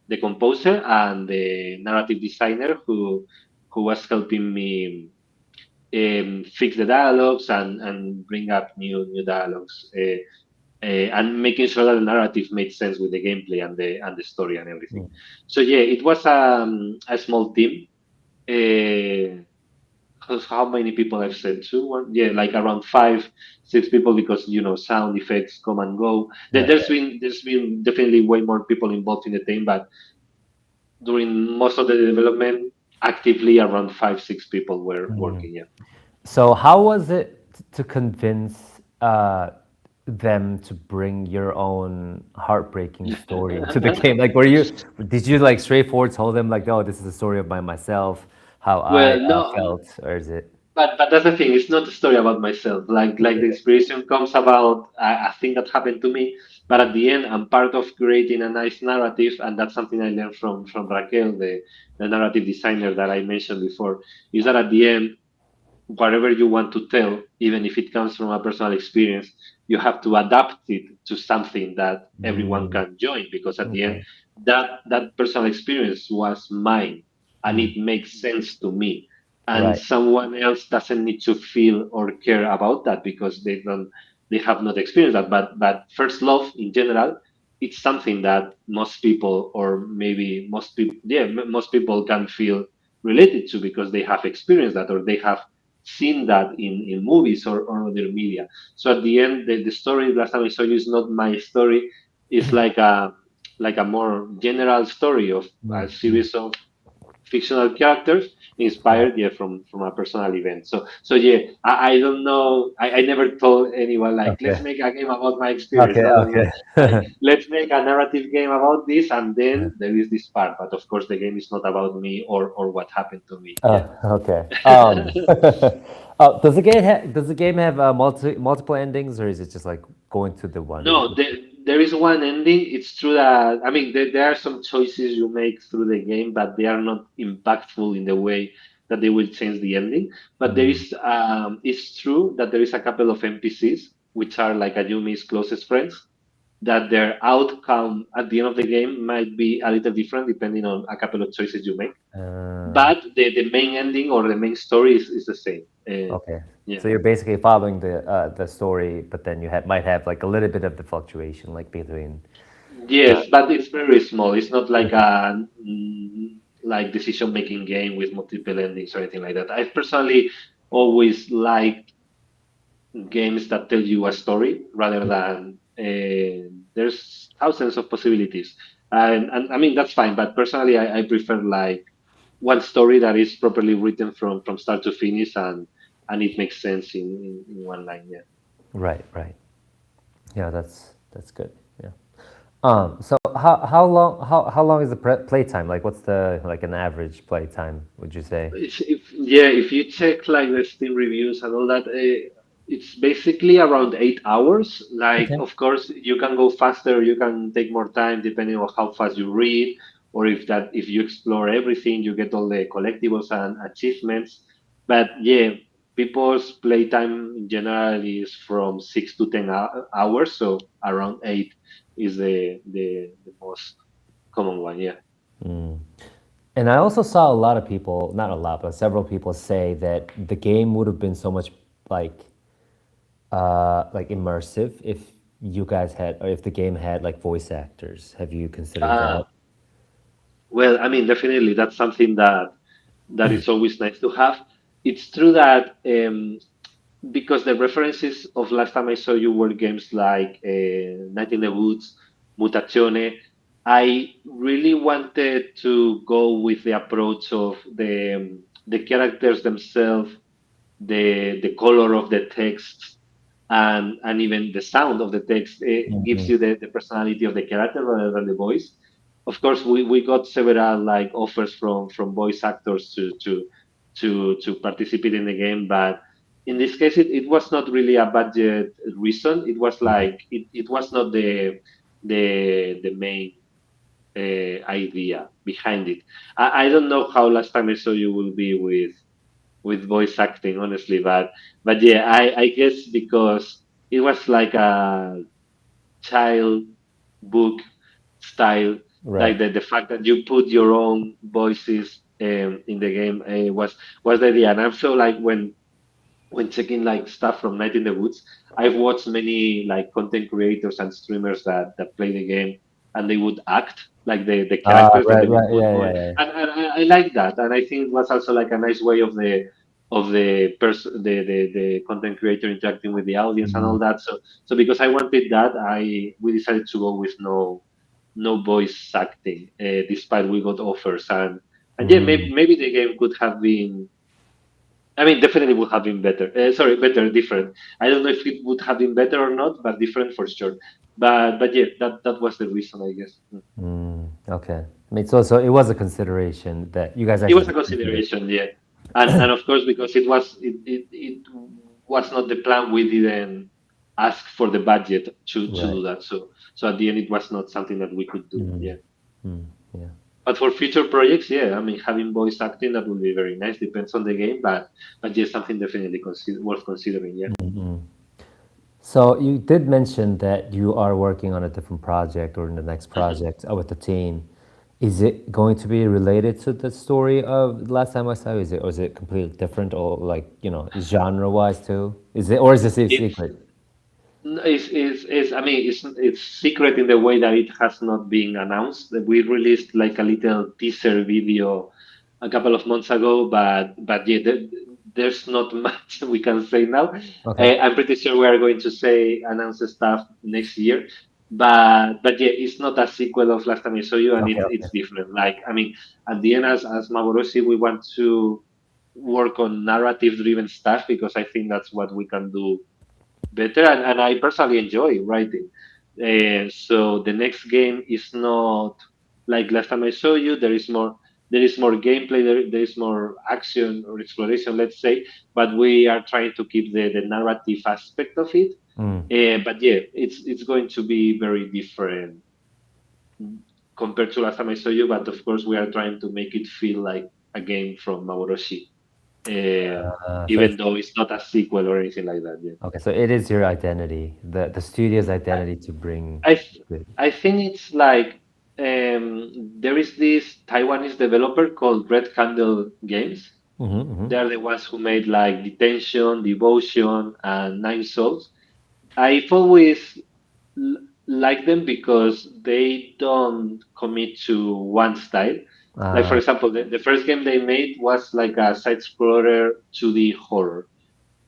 the composer and the narrative designer who was helping me fix the dialogues and bring up new dialogues and making sure that the narrative made sense with the gameplay and the story and everything. Mm. So yeah, it was a small team. Uh, how many people I've said? Two, one, yeah, like around five, six people because sound effects come and go. Right, right. There's been definitely way more people involved in the team, but during most of the development, actively around five, six people were Mm. working. Yeah. So how was it to convince? them to bring your own heartbreaking story to the game? Like, were you did you like straightforward tell them like, oh, this is the story of myself, how I Well, no, felt, or is it? but that's the thing. It's not a story about myself. Like the inspiration comes about a thing that happened to me. But at the end, I'm part of creating a nice narrative, and that's something I learned from Raquel, the narrative designer that I mentioned before. Is that at the end, whatever you want to tell, even if it comes from a personal experience, you have to adapt it to something that everyone Mm, can join. Because at the end, okay. that personal experience was mine, and Mm, it makes sense to me. And right. someone else doesn't need to feel or care about that because they have not experienced that. But first love in general, it's something that most people, or maybe most people, yeah, most people can feel related to because they have experienced that, or they have seen that in movies or other media. So at the end, the story last time I saw you is not my story. It's like a more general story of a Mm, mm, series of fictional characters right. inspired, yeah, from a personal event. So yeah, I don't know. I never told anyone like, let's Okay. make a game about my experience. Okay. No, no, no. Okay. Like, let's make a narrative game about this, and then there is this part. But of course, the game is not about me or what happened to me. Yeah. Okay. Does the game have multiple endings, or is it just like going to the one? No, there is one ending. It's true that, I mean, there are some choices you make through the game, but they are not impactful in the way that they will change the ending. But there Mm. is, it's true that there is a couple of NPCs, which are like Ayumi's closest friends, that their outcome at the end of the game might be a little different depending on a couple of choices you make. Uh, But the main ending or the main story is the same. okay. Yeah. So you're basically following the story, but then might have like a little bit of the fluctuation, like between the. Yes, but it's very small. It's not like Mhm. a like decision making game with multiple endings or anything like that. I personally always liked games that tell you a story rather than there's thousands of possibilities. And I mean that's fine, but personally I prefer like one story that is properly written from start to finish and it makes sense in one line. Yeah. Right, right. Yeah, that's good. Yeah. So how long is the playtime? Like, what's the like an average playtime? Would you say? If you check like the Steam reviews and all that, it's basically around 8 hours. Like, Okay. of course, you can go faster, you can take more time depending on how fast you read, or if you explore everything, you get all the collectibles and achievements. But yeah, people's playtime in general is from 6 to 10 hours, so around 8 is the most common one. Yeah. Mm. And I also saw a lot of people, not a lot, but several people say that the game would have been so much like like immersive if you guys had, or if the game had like voice actors. Have you considered that? Ah, well, I mean, definitely that's something that is always nice to have. It's true that because the references of last time I saw you were games like Night in the Woods, Mutazione, I really wanted to go with the approach of the characters themselves, the color of the text, and even the sound of the text. It gives Mhm. you the personality of the character rather than the voice. Of course, we got several like offers from voice actors to participate in the game, but in this case, it was not really a budget reason. It was like it was not the main idea behind it. I don't know how last time I saw you will be with voice acting, honestly, but yeah, I guess because it was like a child book style, like Right. the fact that you put your own voices in the game was the idea. And I'm so like when checking like stuff from Night in the Woods, I've watched many like content creators and streamers that play the game and they would act like the characters that Right, they would right. put Yeah, voice, yeah, yeah. and I like that, and I think it was also like a nice way of the person the content creator interacting with the audience and Mm, all that. So because I wanted that, I we decided to go with no voice acting, despite we got offers and yeah, mm, maybe the game could have been I mean, definitely would have been better. Sorry, better, different. I don't know if it would have been better or not, but different for sure. But yeah, that was the reason, I guess. Okay. I mean, so it was a consideration that you guys It actually was a did consider. consideration, yeah, and of course because it was not the plan, we didn't ask for the budget to Right. do that. So at the end, it was not something that we could do. Mm, Yeah, yeah. but for future projects, yeah, I mean having voice acting that would be very nice. Depends on the game, but yeah, something definitely worth considering. Yeah. So you did mention that you are working on a different project or in the next Mhm. project with the team. Is it going to be related to the story of Last Time I Saw You? Is it, or is it completely different or like, genre-wise too? Is it, or is this a It's secret? No, I mean, it's secret in the way that it has not been announced. We released like a little teaser video a couple of months ago, but yeah, there's not much we can say now. Okay. I'm pretty sure we are going to say announce the stuff next year, but yeah, it's not a sequel of Last Time I Saw You, and Okay, it's okay. different. Like I mean, at the end, as Maborosi, we want to work on narrative driven stuff because I think that's what we can do better, and I personally enjoy writing. So the next game is not like Last Time I Saw You. There is more gameplay. There is more action or exploration, let's say. But we are trying to keep the narrative aspect of it. But yeah, it's going to be very different compared to Last Time I Saw You. But of course, we are trying to make it feel like a game from Maboroshi, So even though it's not a sequel or anything like that. Yeah. okay, so it is your identity, the studio's identity to bring I th- good. I think it's like there is this Taiwanese developer called Red Candle Games. Mm-hmm. They're the ones who made like Detention, Devotion, and Nine Souls. I've always liked them because they don't commit to one style. Like for Uh, example, the first game they made was like a side scroller 2D horror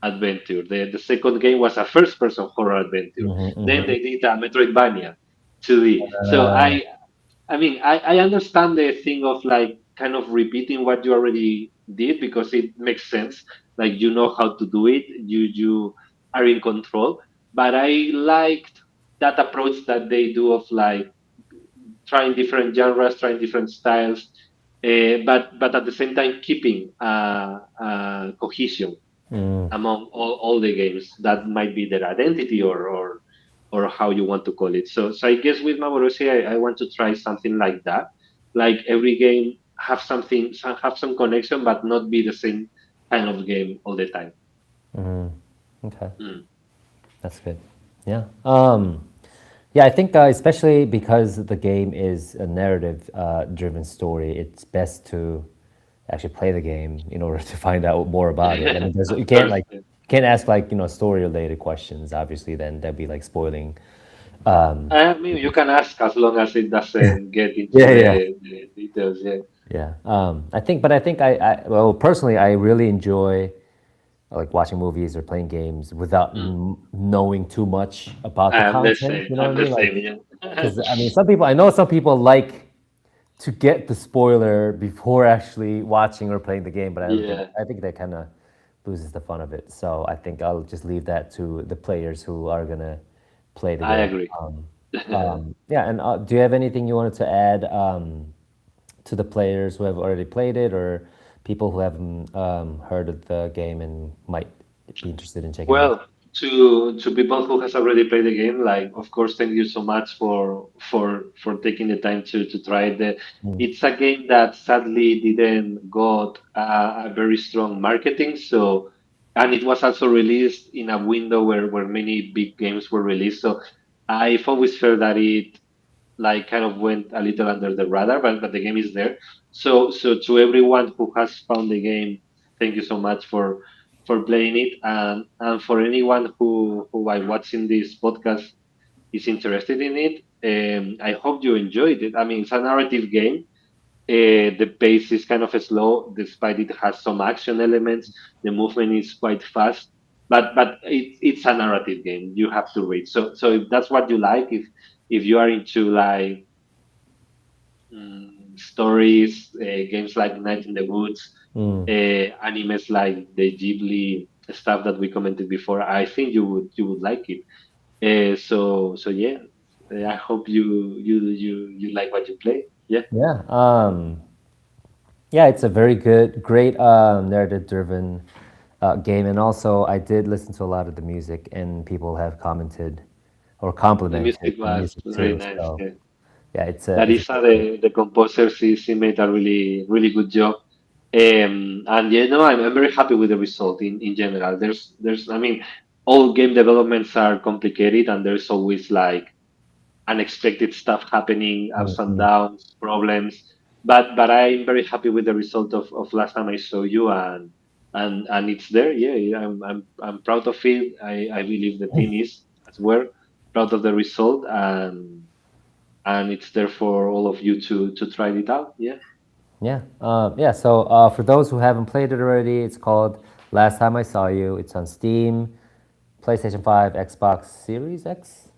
adventure. The second game was a first person horror adventure. mm-hmm, Then mm-hmm. they did a Metroidvania 2D. So I mean, I understand the thing of like kind of repeating what you already did because it makes sense. Like you know how to do it, you are in control. But I liked that approach that they do of like trying different genres, trying different styles, but at the same time keeping cohesion among all the games. That might be their identity or how you want to call it. So I guess with Maborosi, I want to try something like that. Like every game have something, have some connection, but not be the same kind of game all the time. Okay, Mm. that's good. Yeah. Yeah, I think especially because the game is a narrative driven story, it's best to actually play the game in order to find out more about it. I mean, Of you can't course. like you can't ask like story related questions. Obviously, then that'd be like spoiling. I mean, you can ask as long as it doesn't get into Yeah, yeah, the details. Yeah. yeah. I think well, personally, I really enjoy like watching movies or playing games without Mm. knowing too much about the I'm the content. same. You know what I'm I the mean? same. Like, Yeah. because I mean, I know some people like to get the spoiler before actually watching or playing the game, but Yeah. I think that kind of loses the fun of it. So I think I'll just leave that to the players who are gonna play the I game. agree. Yeah, and do you have anything you wanted to add to the players who have already played it, or people who haven't heard of the game and might be interested in checking it out? Well, to people who has already played the game, like of course, thank you so much for taking the time to try it. It's a game that sadly didn't got a very strong marketing, so and it was also released in a window where many big games were released. So I've always felt that it like kind of went a little under the radar, but the game is there. So to everyone who has found the game, thank you so much for playing it, and for anyone who by watching this podcast is interested in it. I hope you enjoyed it. I mean, it's a narrative game. The pace is kind of slow, despite it has some action elements. The movement is quite fast, but it's a narrative game. You have to read. So if that's what you like, if you are into like stories, games like Night in the Woods, animes like the Ghibli stuff that we commented before. I think you would like it. So yeah, I hope you like what you play. Yeah, Yeah. Yeah, it's a very good, great narrative-driven game, and also I did listen to a lot of the music, and people have commented or the complimented music the was music very too. nice. So Yeah. yeah, it's a Larissa, the composer, she made a really good job. And I'm very happy with the result in general. I mean, all game developments are complicated, and there's always like unexpected stuff happening, ups and Mhm. downs, problems. But I'm very happy with the result of last time I saw you, and it's there. Yeah, yeah, I'm proud of it. I believe the team is as well proud of the result, and it's there for all of you to try it out. Yeah. Yeah, yeah. So for those who haven't played it already, it's called Last Time I Saw You. It's on Steam, PlayStation 5, Xbox Series X,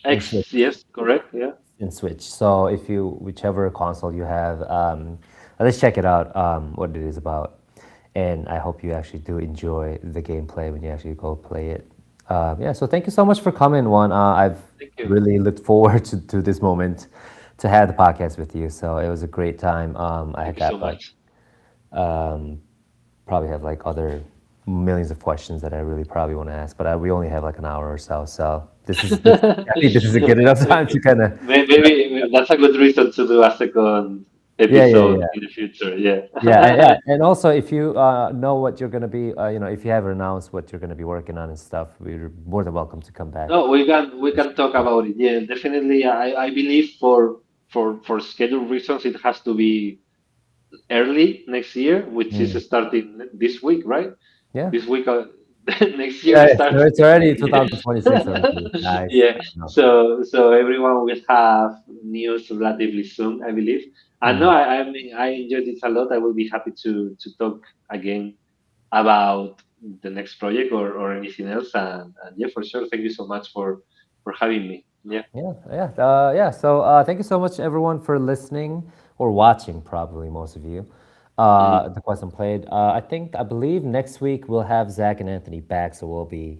and Switch. Yes, correct. Yeah. And Switch. So if you, whichever console you have, let's check it out, what it is about. And I hope you actually do enjoy the gameplay when you actually go play it. Yeah, so thank you so much for coming, Juan. I've Thank you. really looked forward to this moment to have the podcast with you. So it was a great time. I Thank had you so got like much. probably have like other millions of questions that I really probably want to ask, but we only have like an hour or so. So I think this is a good enough time to kind of, Maybe that's a good reason to do a second yeah, yeah, episode yeah. in the future. Yeah. Yeah, yeah, and also if you know what you're gonna be, if you haven't announced what you're gonna be working on and stuff, we're more than welcome to come back. No, we can talk about it. Yeah, definitely. I believe for schedule reasons it has to be early next year, which is Mm. starting this week, right? Yeah, This week, next year yeah, so starts it's this already week. 2026 already. Nice. Yeah. I know. So everyone will have news relatively soon, I believe. And no, Mm. I mean I enjoyed it a lot. I will be happy to talk again about the next project or anything else. And yeah, for sure. Thank you so much for having me. Yeah. Yeah, yeah, yeah. So thank you so much, everyone, for listening or watching. Probably most of you. Mhm. The question played. I believe next week we'll have Zach and Anthony back, so we'll be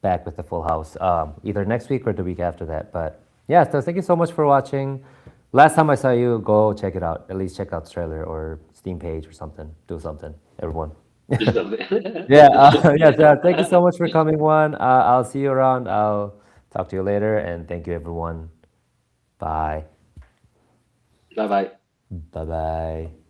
back with the full house either next week or the week after that. But yeah, so thank you so much for watching. Last time I saw you, go check it out. At least check out the trailer or Steam page or something. Do something, everyone. Just something. Yeah, yeah. So thank you so much for coming, Juan. I'll see you around. I'll talk to you later, and thank you, everyone. Bye. Bye bye. Bye bye.